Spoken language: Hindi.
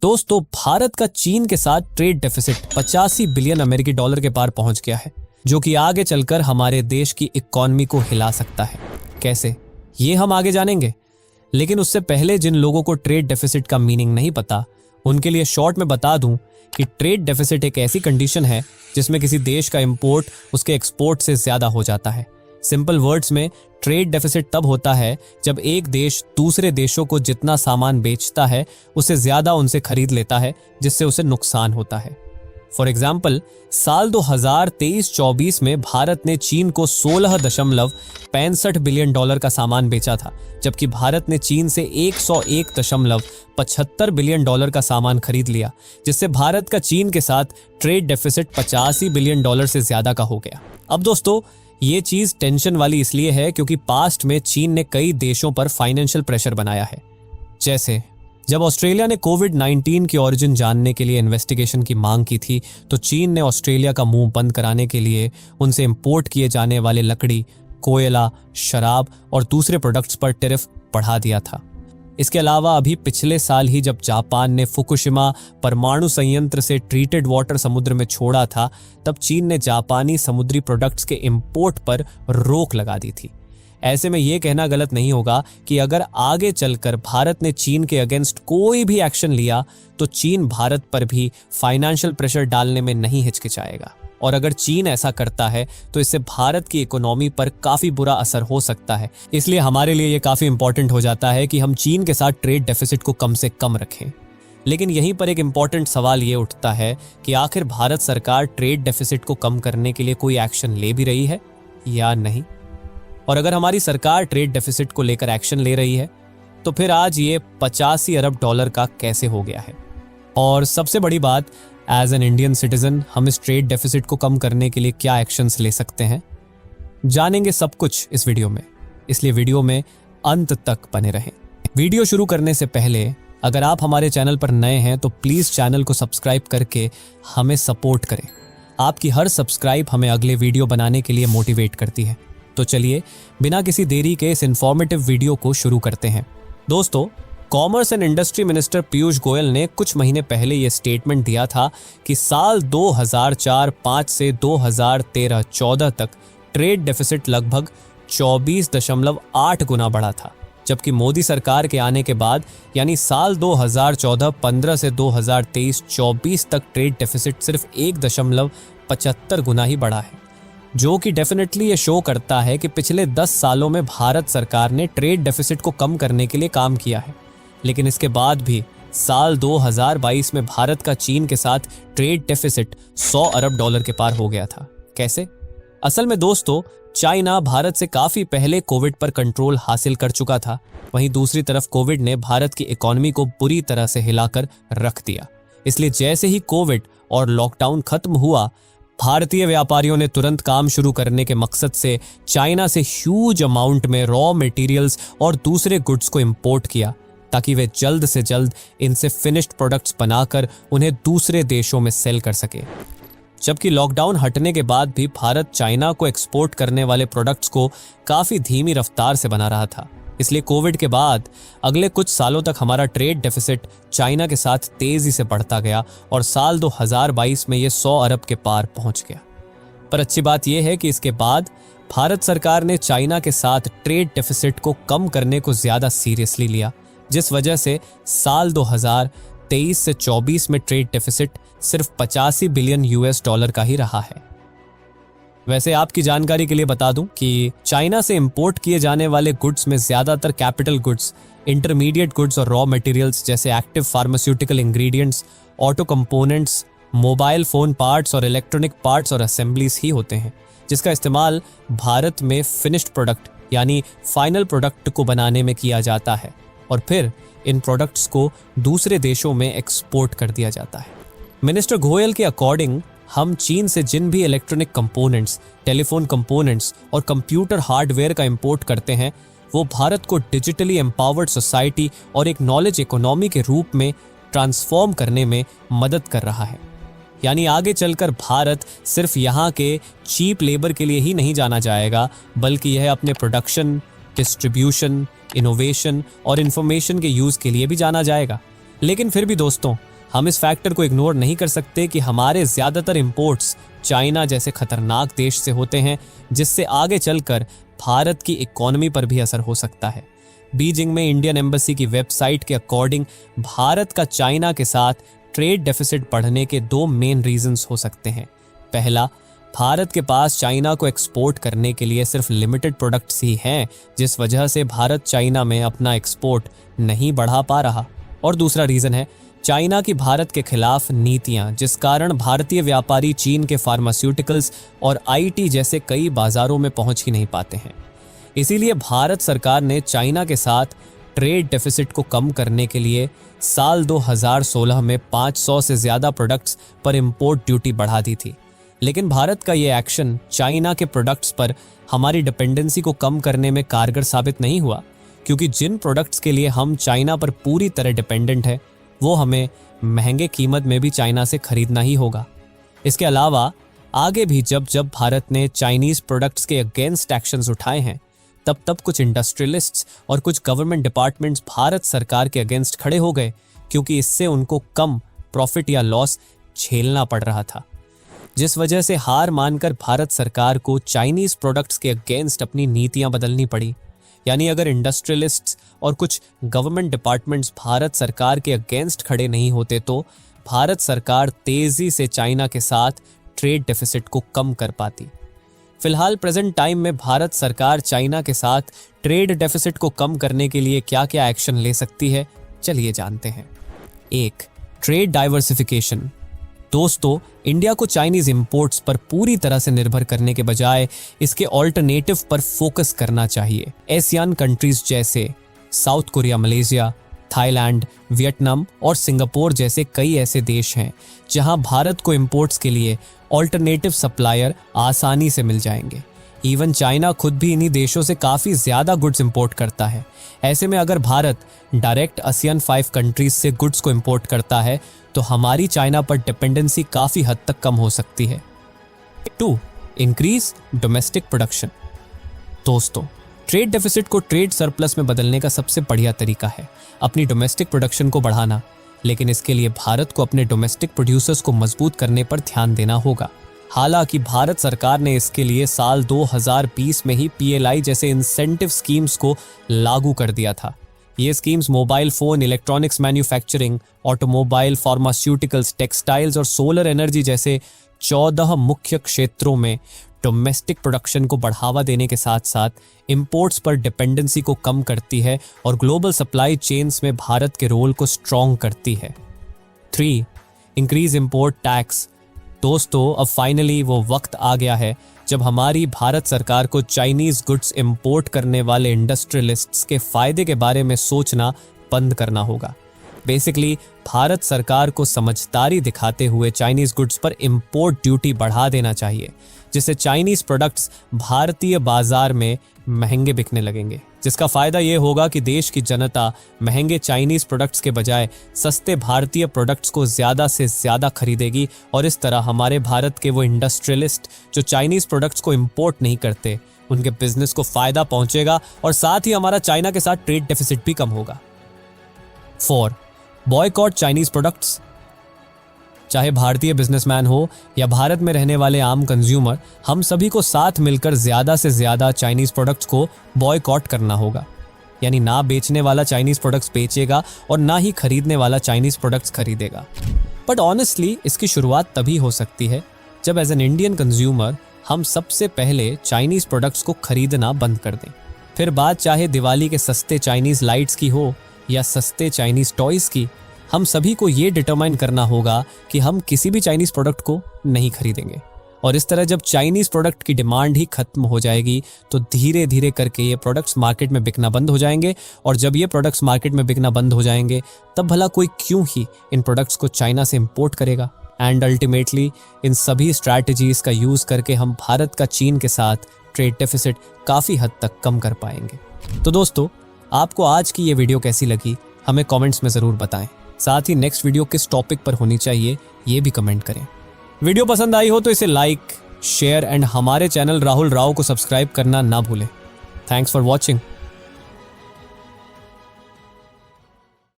दोस्तों, भारत का चीन के साथ ट्रेड डेफिसिट 85 बिलियन अमेरिकी डॉलर के पार पहुंच गया है, जो कि आगे चलकर हमारे देश की इकोनॉमी को हिला सकता है। कैसे, ये हम आगे जानेंगे। लेकिन उससे पहले जिन लोगों को ट्रेड डेफिसिट का मीनिंग नहीं पता, उनके लिए शॉर्ट में बता दूं कि ट्रेड डेफिसिट एक ऐसी कंडीशन है जिसमें किसी देश का इंपोर्ट उसके एक्सपोर्ट से ज्यादा हो जाता है। सिंपल वर्ड्स में, ट्रेड डेफिसिट तब होता है जब एक देश दूसरे देशों को जितना सामान बेचता है उससे ज्यादा उनसे खरीद लेता है, जिससे उसे नुकसान होता है। फॉर एग्जाम्पल, साल 2023-24 में भारत ने चीन को 16.65 बिलियन डॉलर का सामान बेचा था, जबकि भारत ने चीन से 101.75 बिलियन डॉलर का सामान खरीद लिया, जिससे भारत का चीन के साथ ट्रेड डेफिसिट 85 बिलियन डॉलर से ज्यादा का हो गया। अब दोस्तों, ये चीज टेंशन वाली इसलिए है क्योंकि पास्ट में चीन ने कई देशों पर फाइनेंशियल प्रेशर बनाया है। जैसे जब ऑस्ट्रेलिया ने कोविड-19 की ओरिजिन जानने के लिए इन्वेस्टिगेशन की मांग की थी, तो चीन ने ऑस्ट्रेलिया का मुंह बंद कराने के लिए उनसे इंपोर्ट किए जाने वाले लकड़ी, कोयला, शराब और दूसरे प्रोडक्ट्स पर टैरिफ बढ़ा दिया था। इसके अलावा अभी पिछले साल ही जब जापान ने फुकुशिमा परमाणु संयंत्र से ट्रीटेड वाटर समुद्र में छोड़ा था, तब चीन ने जापानी समुद्री प्रोडक्ट्स के इंपोर्ट पर रोक लगा दी थी। ऐसे में यह कहना गलत नहीं होगा कि अगर आगे चलकर भारत ने चीन के अगेंस्ट कोई भी एक्शन लिया तो चीन भारत पर भी फाइनेंशियल प्रेशर डालने में नहीं हिचकिचाएगा। और अगर चीन ऐसा करता है तो इससे भारत की इकोनॉमी पर काफी बुरा असर हो सकता है। इसलिए हमारे लिए ये काफी इंपॉर्टेंट हो जाता है कि हम चीन के साथ ट्रेड डेफिसिट को कम से कम रखें। लेकिन यहीं पर एक इंपॉर्टेंट सवाल ये उठता है कि आखिर भारत सरकार ट्रेड डेफिसिट को कम करने के लिए कोई एक्शन ले भी रही है या नहीं। और अगर हमारी सरकार ट्रेड डेफिसिट को लेकर एक्शन ले रही है तो फिर आज ये 85 अरब डॉलर का कैसे हो गया है। और सबसे बड़ी बात, एज एन इंडियन सिटीजन हम इस ट्रेड डेफिसिट को कम करने के लिए क्या एक्शंस ले सकते हैं, जानेंगे सब कुछ इस वीडियो में। इसलिए वीडियो में अंत तक बने रहें। वीडियो शुरू करने से पहले अगर आप हमारे चैनल पर नए हैं तो प्लीज चैनल को सब्सक्राइब करके हमें सपोर्ट करें। आपकी हर सब्सक्राइब हमें अगले वीडियो बनाने के लिए मोटिवेट करती है। तो चलिए बिना किसी देरी के इस इंफॉर्मेटिव वीडियो को शुरू करते हैं। दोस्तों, commerce and industry minister Piyush Goyal ने कुछ महीने पहले यह स्टेटमेंट दिया था कि साल 2004-05 से 2013-14 तक ट्रेड डेफिसिट लगभग 24.8 गुना बढ़ा था, जबकि मोदी सरकार के आने के बाद यानी साल 2014-15 से 2023-24 तक ट्रेड डेफिसिट सिर्फ 1.75 गुना ही बढ़ा है, जो कि डेफिनेटली ये शो करता है कि पिछले 10 सालों में भारत सरकार ने ट्रेड डेफिसिट को कम करने के लिए काम किया है। लेकिन इसके बाद भी साल 2022 में भारत का चीन के साथ ट्रेड डेफिसिट 100 अरब डॉलर के पार हो गया था। कैसे? असल में दोस्तों, चाइना भारत से काफी पहले कोविड पर कंट्रोल हासिल कर चुका था। वहीं दूसरी तरफ कोविड ने भारत की इकोनॉमी को बुरी तरह से हिलाकर रख दिया। इसलिए जैसे ही कोविड और लॉकडाउन खत्म हुआ, भारतीय व्यापारियों ने तुरंत काम शुरू करने के मकसद से चाइना से ह्यूज अमाउंट में रॉ मटेरियल्स और दूसरे गुड्स को इंपोर्ट किया, ताकि वे जल्द से जल्द इनसे फिनिश्ड प्रोडक्ट्स बनाकर उन्हें दूसरे देशों में सेल कर सके। जबकि लॉकडाउन हटने के बाद भी भारत चाइना को एक्सपोर्ट करने वाले प्रोडक्ट्स को काफी धीमी रफ्तार से बना रहा था। इसलिए कोविड के बाद अगले कुछ सालों तक हमारा ट्रेड डेफिसिट चाइना के साथ तेजी से बढ़ता गया और साल 2022 में ये 100 अरब के पार पहुंच गया। पर अच्छी बात यह है कि इसके बाद भारत सरकार ने चाइना के साथ ट्रेड डेफिसिट को कम करने को ज्यादा सीरियसली लिया, जिस वजह से साल 2023 से 24 में ट्रेड डेफिसिट सिर्फ 85 बिलियन यूएस डॉलर का ही रहा है। वैसे आपकी जानकारी के लिए बता दूं कि चाइना से इंपोर्ट किए जाने वाले गुड्स में ज्यादातर कैपिटल गुड्स, इंटरमीडिएट गुड्स और रॉ मटेरियल्स जैसे active pharmaceutical ingredients, auto components, mobile phone parts और इलेक्ट्रॉनिक पार्ट्स और असेंबलीज ही होते हैं, जिसका इस्तेमाल भारत में फिनिश्ड प्रोडक्ट यानी फाइनल प्रोडक्ट को बनाने में किया जाता है और फिर इन प्रोडक्ट्स को दूसरे देशों में एक्सपोर्ट कर दिया जाता है। मिनिस्टर गोयल के अकॉर्डिंग हम चीन से जिन भी इलेक्ट्रॉनिक कंपोनेंट्स, टेलीफोन कंपोनेंट्स और कंप्यूटर हार्डवेयर का इंपोर्ट करते हैं, वो भारत को डिजिटली एम्पावर्ड सोसाइटी और एक नॉलेज इकोनॉमी के रूप में ट्रांसफॉर्म करने में मदद कर रहा है। यानी आगे चलकर भारत सिर्फ यहाँ के चीप लेबर के लिए ही नहीं जाना जाएगा, बल्कि यह अपने प्रोडक्शन, डिस्ट्रीब्यूशन, इनोवेशन और इंफॉर्मेशन के यूज के लिए भी जाना जाएगा। लेकिन फिर भी दोस्तों, हम इस फैक्टर को इग्नोर नहीं कर सकते कि हमारे ज़्यादातर इंपोर्ट्स चाइना जैसे खतरनाक देश से होते हैं, जिससे आगे चलकर भारत की इकोनॉमी पर भी असर हो सकता है। बीजिंग में इंडियन एम्बेसी की वेबसाइट के अकॉर्डिंग भारत का चाइना के साथ ट्रेड डेफिसिट बढ़ने के 2 मेन रीजंस हो सकते हैं। पहला, भारत के पास चाइना को एक्सपोर्ट करने के लिए सिर्फ लिमिटेड प्रोडक्ट्स ही हैं, जिस वजह से भारत चाइना में अपना एक्सपोर्ट नहीं बढ़ा पा रहा। और दूसरा रीज़न है चाइना की भारत के खिलाफ नीतियां, जिस कारण भारतीय व्यापारी चीन के फार्मास्यूटिकल्स और आईटी जैसे कई बाजारों में पहुंच ही नहीं पाते हैं। इसीलिए भारत सरकार ने चाइना के साथ ट्रेड डेफिसिट को कम करने के लिए साल 2016 में 500 से ज़्यादा प्रोडक्ट्स पर इंपोर्ट ड्यूटी बढ़ा दी थी। लेकिन भारत का ये एक्शन चाइना के प्रोडक्ट्स पर हमारी डिपेंडेंसी को कम करने में कारगर साबित नहीं हुआ, क्योंकि जिन प्रोडक्ट्स के लिए हम चाइना पर पूरी तरह डिपेंडेंट है वो हमें महंगे कीमत में भी चाइना से खरीदना ही होगा। इसके अलावा आगे भी जब जब भारत ने चाइनीज़ प्रोडक्ट्स के अगेंस्ट एक्शंस उठाए हैं, तब तब कुछ इंडस्ट्रियलिस्ट्स और कुछ गवर्नमेंट डिपार्टमेंट्स भारत सरकार के अगेंस्ट खड़े हो गए, क्योंकि इससे उनको कम प्रॉफिट या लॉस झेलना पड़ रहा था, जिस वजह से हार मानकर भारत सरकार को चाइनीज़ प्रोडक्ट्स के अगेंस्ट अपनी नीतियां बदलनी पड़ी। यानी अगर इंडस्ट्रियलिस्ट्स और कुछ गवर्नमेंट डिपार्टमेंट्स भारत सरकार के अगेंस्ट खड़े नहीं होते तो भारत सरकार तेज़ी से चाइना के साथ ट्रेड डेफिसिट को कम कर पाती। फिलहाल प्रेजेंट टाइम में भारत सरकार चाइना के साथ ट्रेड डेफिसिट को कम करने के लिए क्या क्या एक्शन ले सकती है, चलिए जानते हैं। 1. Trade diversification. दोस्तों, इंडिया को चाइनीज इंपोर्ट्स पर पूरी तरह से निर्भर करने के बजाय इसके ऑल्टरनेटिव पर फोकस करना चाहिए। एशियन कंट्रीज जैसे south Korea, Malaysia, Thailand, Vietnam और सिंगापुर जैसे कई ऐसे देश हैं जहां भारत को इंपोर्ट्स के लिए ऑल्टरनेटिव सप्लायर आसानी से मिल जाएंगे। इवन चाइना खुद भी इन्हीं देशों से काफ़ी ज़्यादा गुड्स इंपोर्ट करता है। ऐसे में अगर भारत डायरेक्ट ASEAN 5 कंट्रीज से गुड्स को इंपोर्ट करता है तो हमारी चाइना पर डिपेंडेंसी काफ़ी हद तक कम हो सकती है। 2. Increase domestic production. दोस्तों, ट्रेड डेफिसिट को ट्रेड सरप्लस में बदलने का सबसे बढ़िया तरीका है अपनी डोमेस्टिक प्रोडक्शन को बढ़ाना, लेकिन इसके लिए भारत को अपने डोमेस्टिक प्रोड्यूसर्स को मजबूत करने पर ध्यान देना होगा। हालांकि भारत सरकार ने इसके लिए साल 2020 में ही PLI जैसे इंसेंटिव स्कीम्स को लागू कर दिया था। ये schemes mobile phone, electronics manufacturing, automobile, pharmaceuticals, textiles और सोलर एनर्जी जैसे 14 मुख्य क्षेत्रों में डोमेस्टिक प्रोडक्शन को बढ़ावा देने के साथ साथ इंपोर्ट्स पर डिपेंडेंसी को कम करती है और ग्लोबल सप्लाई चेन्स में भारत के रोल को स्ट्रॉन्ग करती है। 3. Increase import tax. दोस्तों, अब फाइनली वो वक्त आ गया है जब हमारी भारत सरकार को चाइनीज गुड्स इंपोर्ट करने वाले इंडस्ट्रियलिस्ट्स के फायदे के बारे में सोचना बंद करना होगा। बेसिकली भारत सरकार को समझदारी दिखाते हुए चाइनीज गुड्स पर इंपोर्ट ड्यूटी बढ़ा देना चाहिए, जिससे चाइनीज प्रोडक्ट्स भारतीय बाजार में महंगे बिकने लगेंगे, जिसका फायदा ये होगा कि देश की जनता महंगे चाइनीज प्रोडक्ट्स के बजाय सस्ते भारतीय प्रोडक्ट्स को ज़्यादा से ज़्यादा खरीदेगी और इस तरह हमारे भारत के वो इंडस्ट्रियलिस्ट जो चाइनीज प्रोडक्ट्स को इंपोर्ट नहीं करते उनके बिजनेस को फ़ायदा पहुंचेगा और साथ ही हमारा चाइना के साथ ट्रेड डेफिसिट भी कम होगा। 4. Boycott Chinese products. चाहे भारतीय बिजनेसमैन हो या भारत में रहने वाले आम कंज्यूमर, हम सभी को साथ मिलकर ज़्यादा से ज़्यादा चाइनीज़ प्रोडक्ट्स को बॉयकॉट करना होगा। यानी ना बेचने वाला चाइनीज़ प्रोडक्ट्स बेचेगा और ना ही खरीदने वाला चाइनीज़ प्रोडक्ट्स खरीदेगा। बट ऑनेस्टली इसकी शुरुआत तभी हो सकती है जब एज एन इंडियन कंज्यूमर हम सबसे पहले चाइनीज़ प्रोडक्ट्स को खरीदना बंद कर दें। फिर बात चाहे दिवाली के सस्ते चाइनीज़ लाइट्स की हो या सस्ते चाइनीज़ टॉयज़ की, हम सभी को ये डिटरमाइन करना होगा कि हम किसी भी चाइनीज़ प्रोडक्ट को नहीं खरीदेंगे। और इस तरह जब चाइनीज़ प्रोडक्ट की डिमांड ही खत्म हो जाएगी तो धीरे धीरे करके ये प्रोडक्ट्स मार्केट में बिकना बंद हो जाएंगे, और जब ये प्रोडक्ट्स मार्केट में बिकना बंद हो जाएंगे तब भला कोई क्यों ही इन प्रोडक्ट्स को चाइना से इंपोर्ट करेगा। एंड अल्टीमेटली इन सभी स्ट्रैटेजीज़ का यूज़ करके हम भारत का चीन के साथ ट्रेड डेफिसिट काफ़ी हद तक कम कर पाएंगे। तो दोस्तों, आपको आज की ये वीडियो कैसी लगी हमें कमेंट्स में ज़रूर बताएं। साथ ही नेक्स्ट वीडियो किस टॉपिक पर होनी चाहिए ये भी कमेंट करें। वीडियो पसंद आई हो तो इसे लाइक, शेयर एंड हमारे चैनल राहुल राव को सब्सक्राइब करना ना भूलें। Thanks for watching.